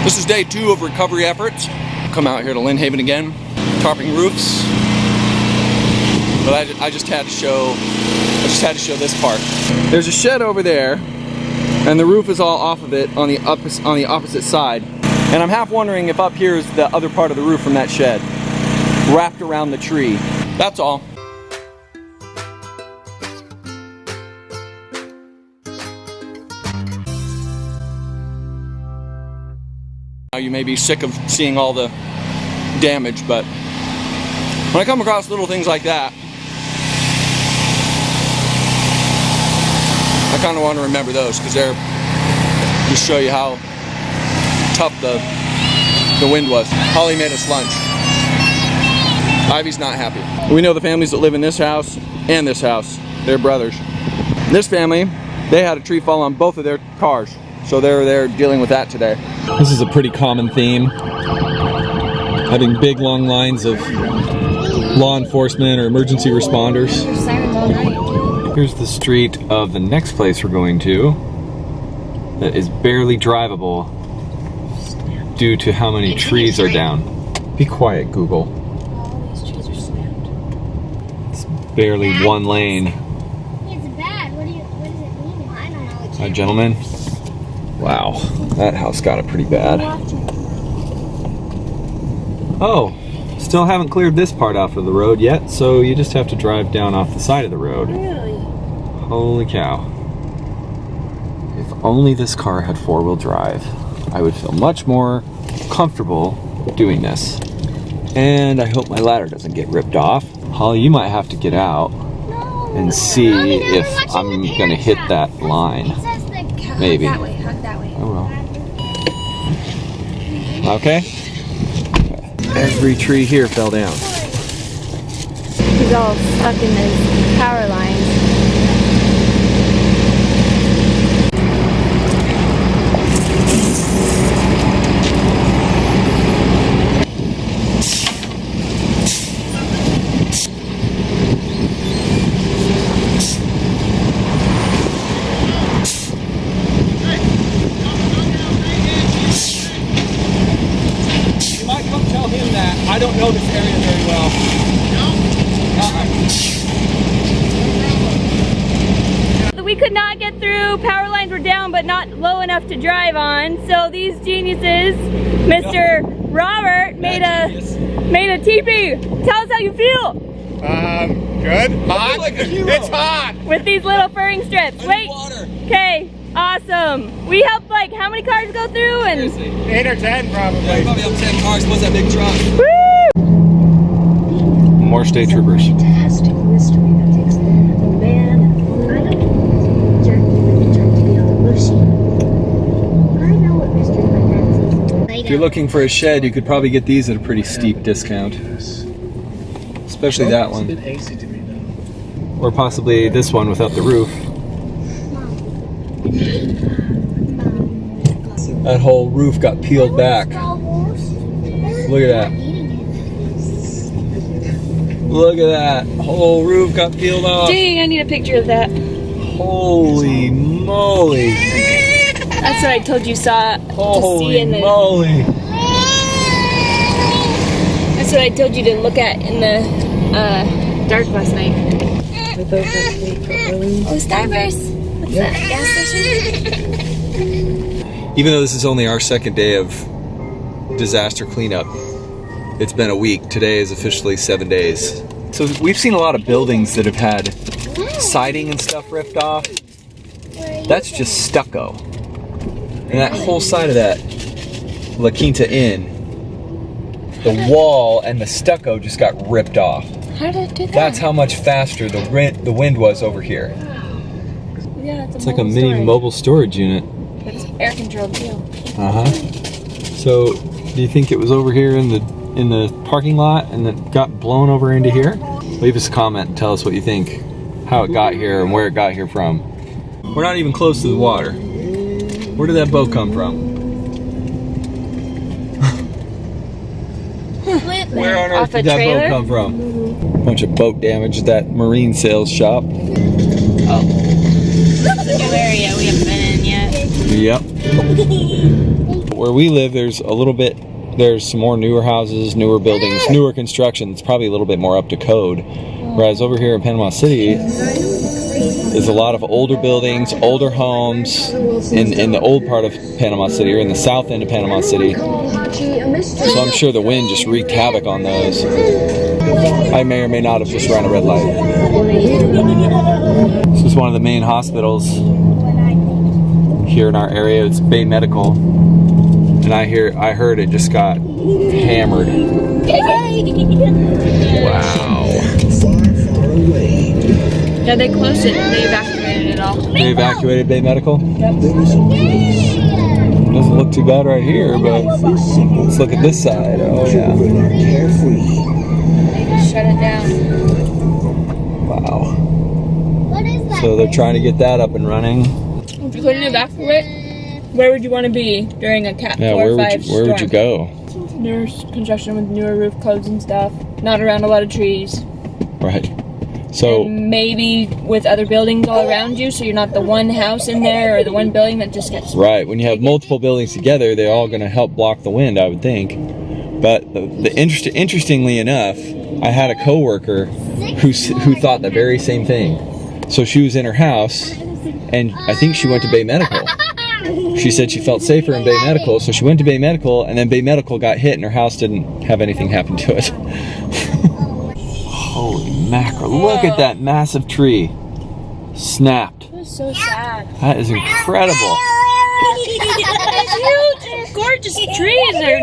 This is day 2 of recovery efforts. Come out here to Lynn Haven again, tarping roofs. But I just had to show this part. There's a shed over there, and the roof is all off of it on the opposite side. And I'm half wondering if up here is the other part of the roof from that shed, wrapped around the tree. That's all. You may be sick of seeing all the damage, but when I come across little things like that, I kind of want to remember those, because they're just show you how tough the wind was. Holly made us lunch. Ivy's not happy. We know the families that live in this house and this house. They're brothers. This family, they had a tree fall on both of their cars, so they're dealing with that today. This is a pretty common theme, having big long lines of law enforcement or emergency responders. Here's the street of the next place we're going to that is barely drivable due to how many trees are down. Be quiet, Google. All these trees are slammed. It's barely one lane. It's bad. What does it mean? I don't know. Hi, gentlemen. Wow, that house got it pretty bad. Oh, still haven't cleared this part off of the road yet, so you just have to drive down off the side of the road. Really? Holy cow. If only this car had 4-wheel drive, I would feel much more comfortable doing this. And I hope my ladder doesn't get ripped off. Holly, you might have to get out and see if I'm gonna hit that line. Maybe. That way, hug that way. Oh well. Okay. Every tree here fell down. He's all stuck in those power lines. I don't know this area very well. We could not get through, power lines were down but not low enough to drive on, so these geniuses, Mr. Robert, made a teepee. Tell us how you feel. Good. Hot? Like a hero. It's hot. With these little furring strips. Wait. Okay, awesome. We helped like how many cars go through? And 8 or 10 probably. Yeah, we probably have 10 cars. What's that big truck? woo! More state troopers. Fantastic mystery that takes a man and a woman journey to be on the machine. I know what mystery my fancy. If you're looking for a shed, you could probably get these at a pretty steep discount. Especially that one. It's a bit hazy to me though. Or possibly this one without the roof. That whole roof got peeled back. Look at that. Look at that. Whole roof got peeled off. Dang, I need a picture of that. Holy moly. That's what I told you saw to see Holy in the. moly. That's what I told you to look at in the dark last night. Oh, Starburst. What's that? Gas station? Even though this is only our second day of disaster cleanup, it's been a week. Today is officially 7 days. So we've seen a lot of buildings that have had siding and stuff ripped off. That's just stucco. And that whole side of that La Quinta Inn, the wall and the stucco just got ripped off. How did it do that? That's how much faster the wind was over here. Yeah, It's like a mini mobile storage unit. It's air controlled too. Uh-huh. So, do you think it was over here in the parking lot and it got blown over into here? Leave us a comment and tell us what you think, how it got here and where it got here from. We're not even close to the water. Where did that boat come from? Where on earth Off a did that trailer? boat come from? Bunch of boat damage at that marine sales shop. It's a new area we haven't been in yet. Yep. where we live, there's a little bit, there's some more newer houses, newer buildings, newer construction. It's probably a little bit more up to code. Whereas over here in Panama City, there's a lot of older buildings, older homes in the old part of Panama City, or in the south end of Panama City. So I'm sure the wind just wreaked havoc on those. I may or may not have just run a red light. This is one of the main hospitals here in our area. It's Bay Medical, and I heard it just got hammered. Wow. Yeah, they closed it. They evacuated it all. They evacuated Bay Medical? Yep. Doesn't look too bad right here, but let's look at this side. Oh yeah. They just shut it down. Wow. So they're trying to get that up and running. If you couldn't evacuate, where would you want to be during a Cat 4 or 5 storm? Where would you go? Newer construction with newer roof codes and stuff. Not around a lot of trees. Right. So and maybe with other buildings all around you, so you're not the one house in there or the one building that just gets... Right. When you have multiple buildings together, they're all going to help block the wind, I would think. But interestingly enough, I had a coworker who thought the very same thing. So she was in her house, and I think she went to Bay Medical. She said she felt safer in Bay Medical, so she went to Bay Medical, and then Bay Medical got hit, and her house didn't have anything happen to it. Holy mackerel! Look at that massive tree. Snapped. That was so sad. That is incredible. Huge, gorgeous trees. I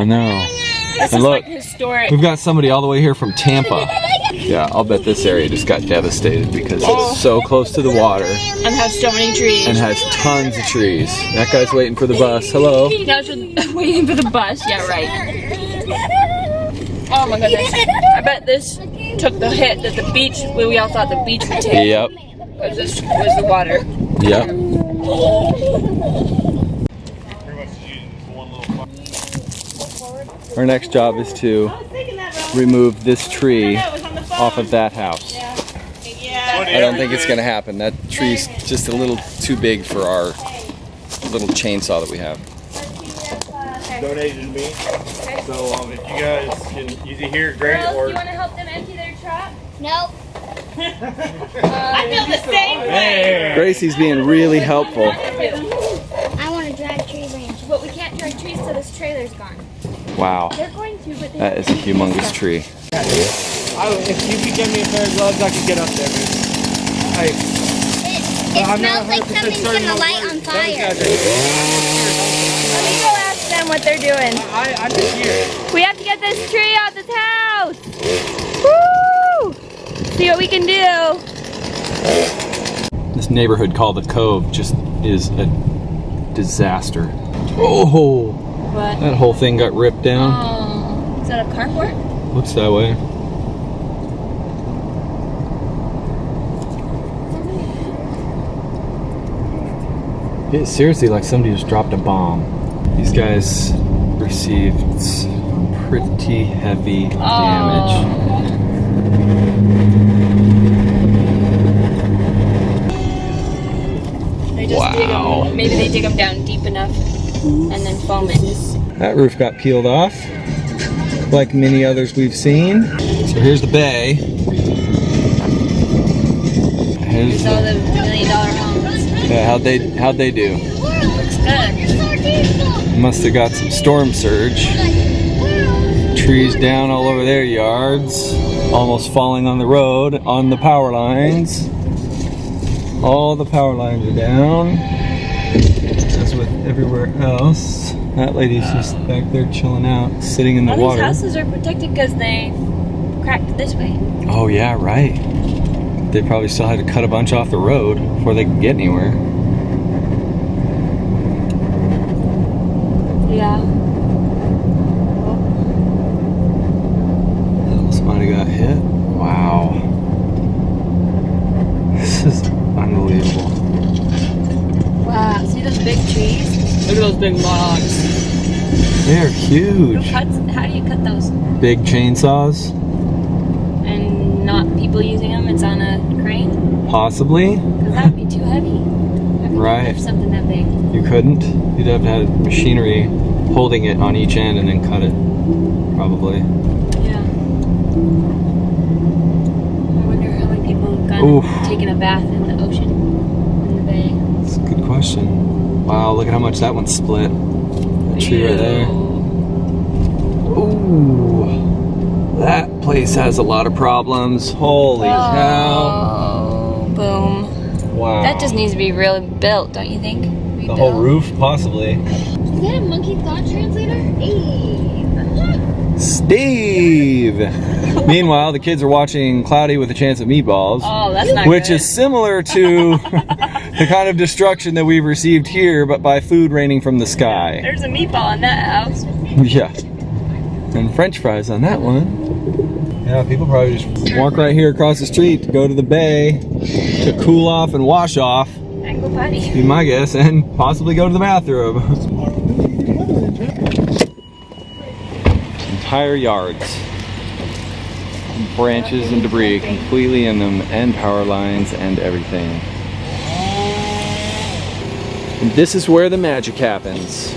know. This And is look, like historic. we've got somebody all the way here from Tampa. Yeah, I'll bet this area just got devastated because it's so close to the water And has so many trees. and has tons of trees. That guy's waiting for the bus. Hello. Guys are waiting for the bus. Yeah, right. Oh my goodness. I bet this took the hit that the beach, we all thought the beach would take. Yep. Because this was the water. Yep. Our next job is to remove this tree off of that house. I don't think it's going to happen. That tree's just a little too big for our little chainsaw that we have. Donated to me. So if you guys can use it here, great. Girls, Or do you want to help them empty their truck? Nope. I feel the same way. hey. Gracie's being really helpful. I want to drag tree branches. But we can't drag trees till this trailer's gone. Wow. They're going to, but That is a humongous tree. If you could get me a pair of gloves, I could get up there, man. It smells like something's gonna light on fire. let me go ask them what they're doing. I just hear it. We have to get this tree out this house. Woo! See what we can do. This neighborhood called the Cove just is a disaster. Oh! What? That whole thing got ripped down. Oh, is that a carport? Looks that way. It's seriously like somebody just dropped a bomb. These guys received some pretty heavy damage. They just dig them. Maybe they dig them down deep enough and then foam it. That roof got peeled off, like many others we've seen. So here's the bay. Here's all the $1 million homes. Yeah, how'd they do? Looks good. Must have got some storm surge. Trees down all over their yards, almost falling on the road, on the power lines. All the power lines are down. As with everywhere else. That lady's just back there chilling out, sitting in the All water. these houses are protected because they cracked this way. Oh yeah, right. They probably still had to cut a bunch off the road before they could get anywhere. Yeah. Somebody got hit. Wow. This is unbelievable. Wow. See those big trees? Look at those big logs. They're huge. How do you cut those? Big chainsaws? And not people using them? It's on a crane? Possibly. Because that would be too heavy. I could Right. lift something that big. You couldn't? You'd have to have machinery holding it on each end and then cut it, probably. Yeah. I wonder how many people have Oof. taken a bath in the ocean, in the bay. That's a good question. Wow, look at how much that one's split. That tree right there. Ooh. That place has a lot of problems. Holy cow. Oh, boom. Wow. That just needs to be really built, don't you think? The whole roof, possibly. Is that a monkey thought translator? Hey. Steve! Meanwhile, the kids are watching Cloudy with a Chance of Meatballs. Oh, that's not Which good. is similar to the kind of destruction that we've received here, but by food raining from the sky. There's a meatball in that house. Yeah. And French fries on that one. Yeah, people probably just walk right here across the street to go to the bay to cool off and wash off, And go potty. be my guess, and possibly go to the bathroom. Entire yards. Branches and debris completely in them, and power lines and everything. And this is where the magic happens.